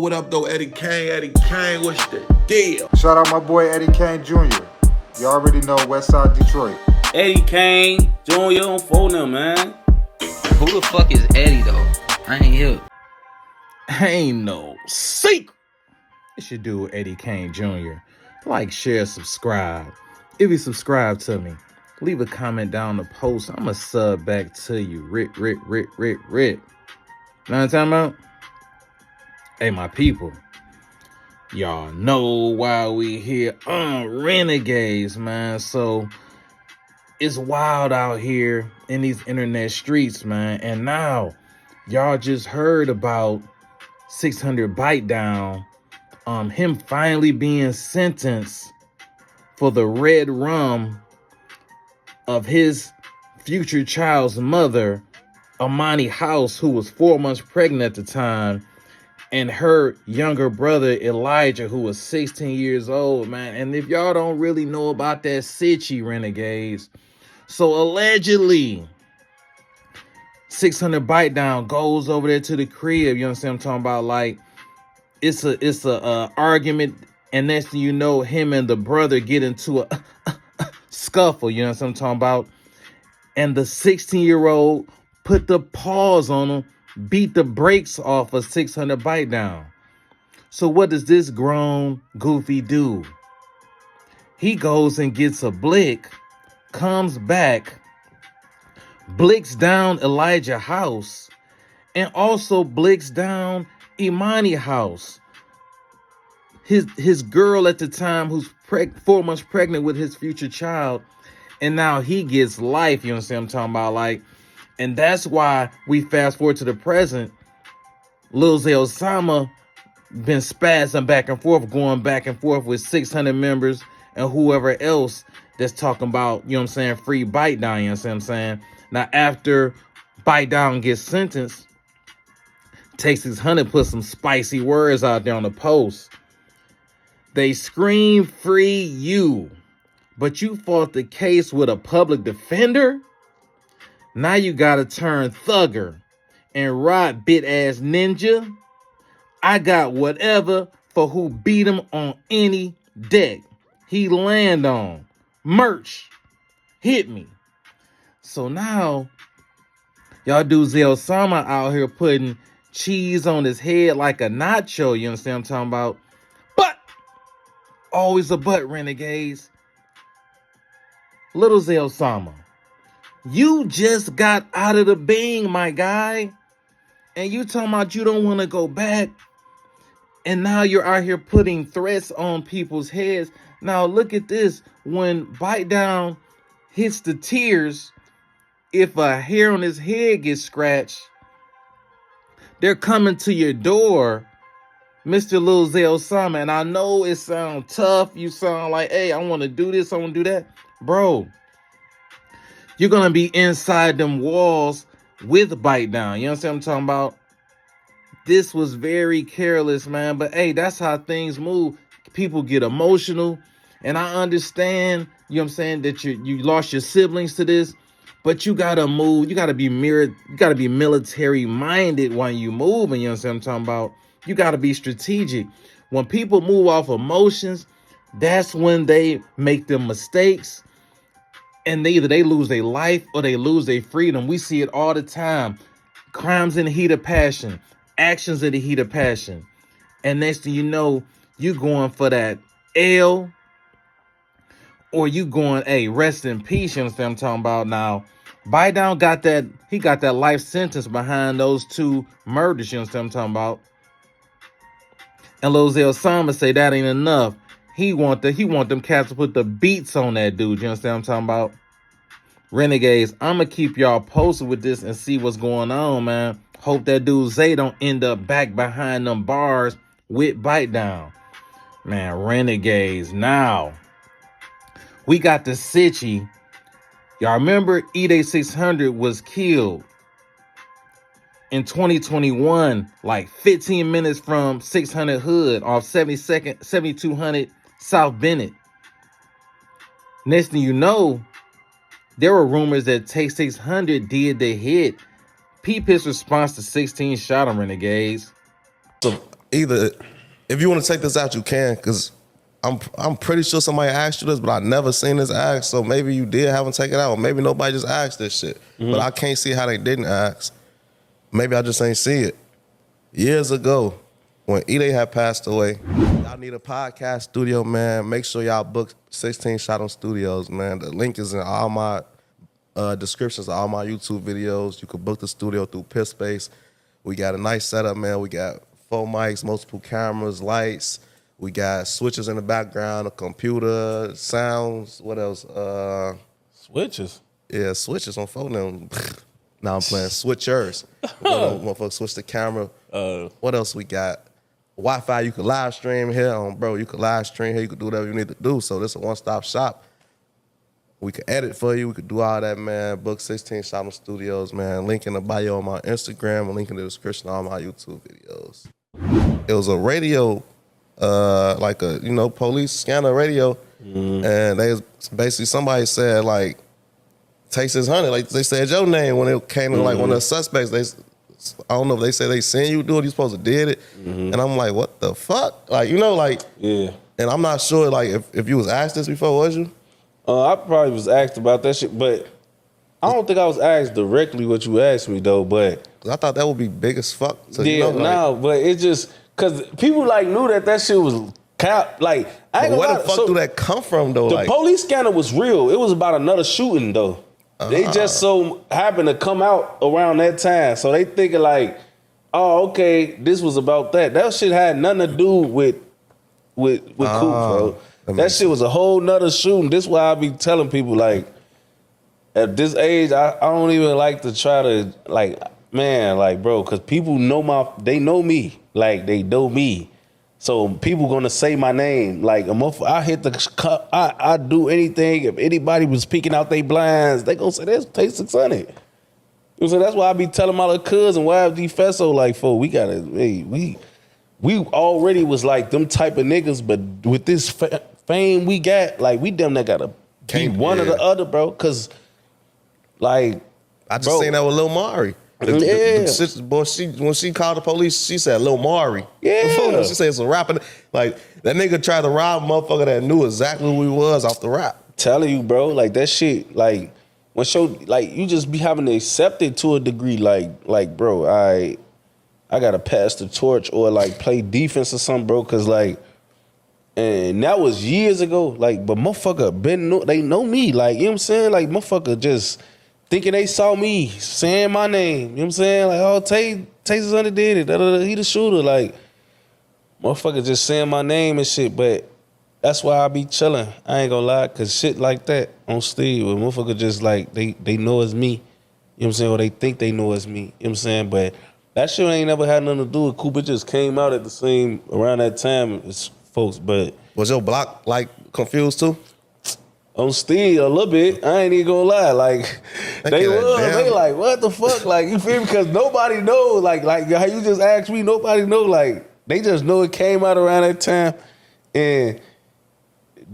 What up though, Eddie Kane? Eddie Kane, what's the deal? Shout out my boy Eddie Kane Jr. You already know Westside Detroit. Eddie Kane Jr. on phone now, man. Who the fuck is Eddie though? I ain't here. Ain't no secret. It's your dude Eddie Kane Jr. Like, share, subscribe. If you subscribe to me, leave a comment down the post. I'ma sub back to you. Rick. Know what I'm talking about? Hey, my people. Y'all know why we here on Renegades, man. So it's wild out here in these internet streets, man. And now y'all just heard about 600 Bitedown. Him finally being sentenced for the red rum of his future child's mother, Amani House, who was 4 months pregnant at the time, and her younger brother, Elijah, who was 16 years old, man. And if y'all don't really know about that Sitchy, Renegades, so allegedly, 600 Bitedown goes over there to the crib. You understand what I'm talking about? Like, it's a argument, and next thing you know, him and the brother get into a scuffle. You know what I'm talking about? And the 16-year-old put the paws on him, beat the brakes off of 600 Bitedown. So what does this grown goofy do? He goes and gets a blick, comes back, blicks down Elijah House, and also blicks down Imani House, his girl at the time, who's 4 months pregnant with his future child, and now he gets life. You understand what I'm talking about? Like, and that's why we fast forward to the present. Lil Zay Osama been spazzing back and forth, going back and forth with 600 members and whoever else that's talking about, you know what I'm saying, free Bitedown. You know what I'm saying? Now, after Bitedown gets sentenced, Take 600 put some spicy words out there on the post. They scream free you, but you fought the case with a public defender? Now you gotta turn thugger and ride bit-ass ninja? I got whatever for who beat him on any deck he land on. Merch. Hit me. So now, y'all do Zay Osama out here putting cheese on his head like a nacho. You understand what I'm talking about? But, always a but, Renegades. Little Zay Osama, you just got out of the Bing, my guy. And you talking about you don't want to go back. And now you're out here putting threats on people's heads. Now look at this. When Bitedown hits the tears, if a hair on his head gets scratched, they're coming to your door, Mr. Lil Zay Osama. And I know it sounds tough. You sound like, hey, I want to do this, I want to do that. Bro, you're going to be inside them walls with Bitedown. You understand what I'm talking about? This was very careless, man. But, hey, that's how things move. People get emotional. And I understand, you know what I'm saying, that you lost your siblings to this. But you got to move. You got to be military minded when you move. And you understand what I'm talking about? You got to be strategic. When people move off emotions, that's when they make them mistakes. And either they lose their life or they lose their freedom. We see it all the time. Crimes in the heat of passion. Actions in the heat of passion. And next thing you know, you going for that L, or you going, hey, rest in peace. You understand what I'm talking about? Now, Bitedown got that life sentence behind those two murders. You understand what I'm talking about? And Lil Zay Osama say that ain't enough. He want them cats to put the beats on that dude. You understand what I'm talking about? Renegades, I'm going to keep y'all posted with this and see what's going on, man. Hope that dude Zay don't end up back behind them bars with Bitedown. Man, Renegades. Now, we got the Sitchy. Y'all remember Edai 600 was killed in 2021, like 15 minutes from 600 Hood off 7200 South Bennett. Next thing you know, there were rumors that Take 600 did the hit. Peep his response to 16 shot on Renegades. So either if you want to take this out, you can, because I'm pretty sure somebody asked you this, but I never seen this ask. So maybe you did have them take it out, or maybe nobody just asked this shit. But I can't see how they didn't ask. Maybe I just ain't see it. Years ago, when Edai had passed away, y'all need a podcast studio, man. Make sure y'all book 16 Shot on Studios, man. The link is in all my descriptions of all my YouTube videos. You can book the studio through PissSpace. We got a nice setup, man. We got 4 mics, multiple cameras, lights. We got switches in the background, a computer, sounds. What else? Switches? Yeah, switches on phone them. Now I'm playing switchers. Motherfucker switch the camera. What else we got? Wi-Fi, you can live stream here. Bro, you can live stream here. You can do whatever you need to do. So this is a one-stop shop. We can edit for you. We could do all that, man. Book 16 Shot on Studios, man. Link in the bio on my Instagram. A link in the description of all my YouTube videos. It was a radio, like a, police scanner radio. And they was basically, somebody said, like, Taste is Honey. Like, they said your name when it came to, like, one of the suspects. I don't know if they said they seen you do it, you supposed to did it. And I'm like, what the fuck? Like, yeah. And I'm not sure, like, if you was asked this before, was you? I probably was asked about that shit, but I don't think I was asked directly what you asked me, though, but... I thought that would be big as fuck. So, but it just... Because people, like, knew that shit was cap. Like, I ain't gonna lie. Where the fuck do that come from, though? The police scanner was real. It was about another shooting, though. They just so happened to come out around that time. So they thinking like, oh, okay, this was about that. That shit had nothing to do with Coop, bro. That shit was a whole nother shooting. This is why I be telling people, like, at this age, I don't even like to try to, like, man, like, bro, because people they know me. Like, they know me. So people gonna say my name. Like, I hit the, I do anything. If anybody was peeking out their blinds, they gonna say, that's Taste 600. So that's why I be telling my little cousin, YFD Fesso, like, we gotta, hey, we already was like them type of niggas, but with this fame we got, like, we damn near gotta be one or the other, bro. Cause, like, I just seen that with Lil Mari. Boy, when she called the police, she said Lil Mari. Yeah. She said it's a rapper. Like, that nigga tried to rob a motherfucker that knew exactly who he was off the rap. Telling you, bro, like, that shit, like, like, you just be having to accept it to a degree. Like, bro, I gotta pass the torch or, like, play defense or something, bro. Cause, like, and that was years ago. Like, but motherfucker they know me. Like, you know what I'm saying? Like, motherfucker just thinking they saw me saying my name. You know what I'm saying? Like, oh, Taste is under did it. He the shooter. Like, motherfucker just saying my name and shit. But that's why I be chilling. I ain't gonna lie. Cause shit like that on Steve, where motherfucker just like, they know it's me. You know what I'm saying? Or they think they know it's me. You know what I'm saying? But that shit ain't never had nothing to do with Coop. It just came out at around that time as folks. But was your block, like, confused too? On Steve, a little bit. I ain't even gonna lie. Like, they like, what the fuck? Like, you feel me? Because nobody knows. Like how you just asked me, nobody know. Like, they just know it came out around that time. And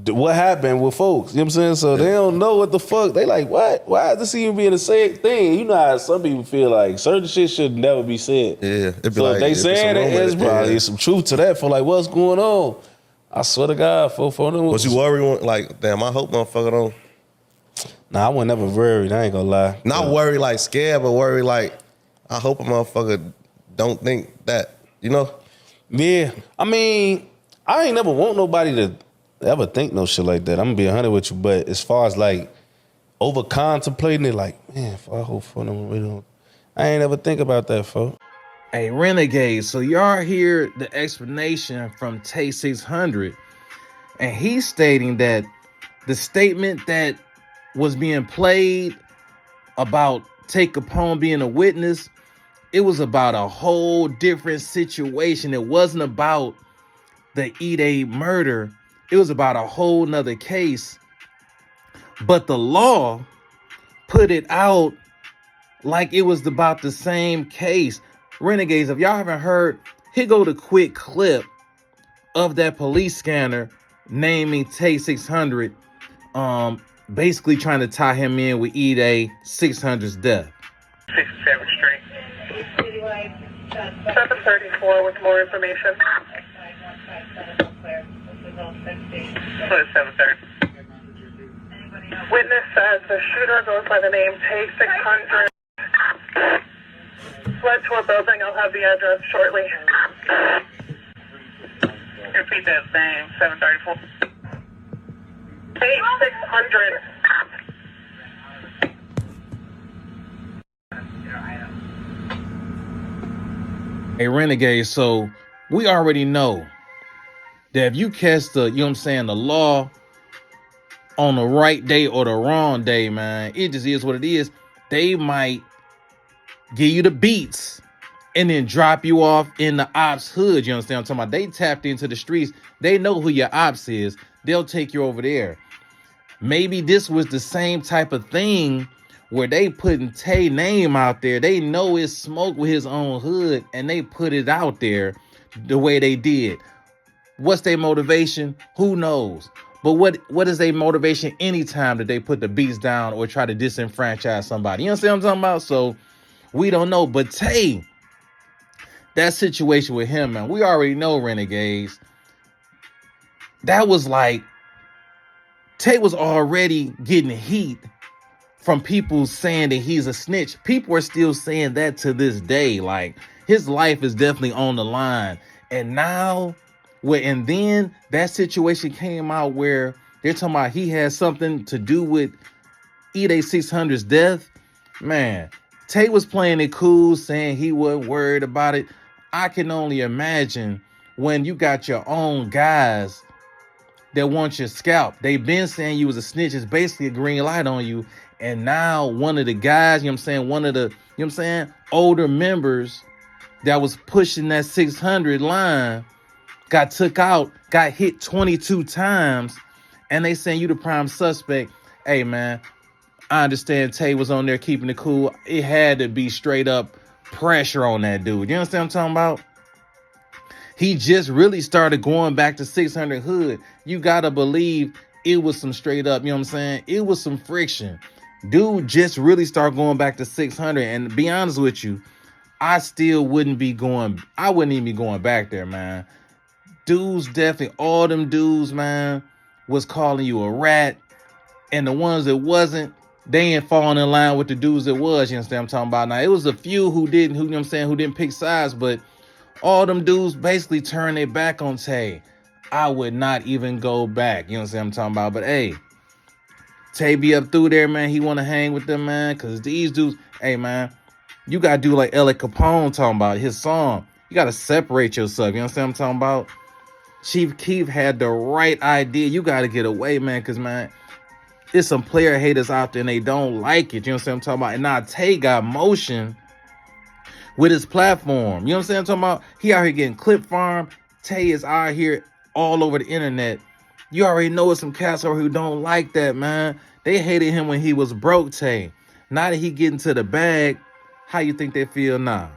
what happened with folks. You know what I'm saying? So they don't know what the fuck. They like, what? Why is this even being the same thing? You know how some people feel like certain shit should never be said. Yeah. So like, if they saying it, there's probably some truth to that for like, what's going on? I swear to God, for them. Was you worried? Like, damn, I hope motherfucker don't. Nah, I wasn't never worried. I ain't gonna lie. Not worried like scared, but worried like, I hope a motherfucker don't think that, you know? Yeah. I mean, I ain't never want nobody to ever think no shit like that. I'm gonna be 100 with you, but as far as like over contemplating it, like, man, I hope for them really don't. I ain't ever think about that, folks. Hey, Renegade, so y'all hear the explanation from Taste 600, and he's stating that the statement that was being played about Take Capone being a witness, it was about a whole different situation. It wasn't about the Edai murder. It was about a whole nother case. But the law put it out like it was about the same case. Renegades, if y'all haven't heard, here go the quick clip of that police scanner naming Taste 600, basically trying to tie him in with Edai 600's death. 67th Street. 734. 1034 with more information. So it's 730. Witness says the shooter goes by the name Tay 600. Fled to a building. I'll have the address shortly. Repeat that name, 734. Tay 600. Hey, Renegade, so we already know that if you catch the, you know what I'm saying, the law on the right day or the wrong day, man, it just is what it is. They might give you the beats and then drop you off in the ops hood. You understand what I'm talking about? They tapped into the streets. They know who your ops is. They'll take you over there. Maybe this was the same type of thing where they putting Tay name out there. They know it's smoke with his own hood, and they put it out there the way they did. What's their motivation? Who knows? But what is their motivation anytime that they put the beats down or try to disenfranchise somebody? You understand what I'm talking about? So we don't know. But Tay, that situation with him, man, we already know, Renegades. That was like, Tay was already getting heat from people saying that he's a snitch. People are still saying that to this day. Like, his life is definitely on the line. And now, and then that situation came out where they're talking about he had something to do with Edai 600's death. Man, Tay was playing it cool, saying he wasn't worried about it. I can only imagine when you got your own guys that want your scalp. They've been saying you was a snitch. It's basically a green light on you. And now one of the guys, you know what I'm saying, one of the, you know what I'm saying, older members that was pushing that 600 line got took out, got hit 22 times, and they saying you the prime suspect. Hey, man, I understand Tay was on there keeping it cool. It had to be straight up pressure on that dude. You understand what I'm talking about? He just really started going back to 600 hood. You got to believe it was some straight up, you know what I'm saying? It was some friction. Dude just really started going back to 600. And to be honest with you, I wouldn't even be going back there, man. Dudes definitely, all them dudes, man, was calling you a rat. And the ones that wasn't, they ain't falling in line with the dudes that was, you understand what I'm talking about? Now, it was a few who didn't, you know what I'm saying, who didn't pick sides, but all them dudes basically turned their back on Tay. I would not even go back, you know what I'm talking about? But hey, Tay be up through there, man. He want to hang with them, man, because these dudes, hey, man, you got to do like L.A. Capone talking about his song. You got to separate yourself, you know what I'm talking about? Chief Keef had the right idea. You got to get away, man, because, man, there's some player haters out there and they don't like it, you know what I'm talking about? And now Tay got motion with his platform, you know what I'm talking about? He out here getting clip farm. Tay is out here all over the internet. You already know it's some cats over who don't like that, man. They hated him when he was broke, Tay. Now that he getting to the bag, how you think they feel now?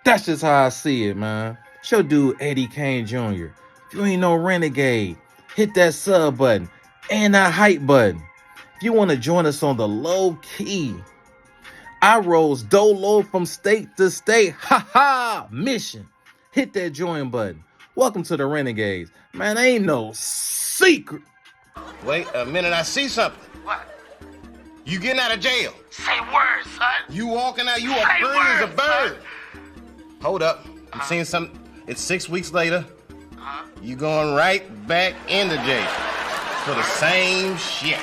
That's just how I see it, man. It's your dude, Eddie Kane Jr. If you ain't no Renegade, hit that sub button and that hype button. If you want to join us on the low key, I rose dolo from state to state, mission. Hit that join button. Welcome to the Renegades. Man, ain't no secret. Wait a minute, I see something. What? You getting out of jail. Say words, son. You walking out, you are Say free as a words, bird. son. Hold up, I'm seeing something. It's 6 weeks later. You going right back into jail for the same shit.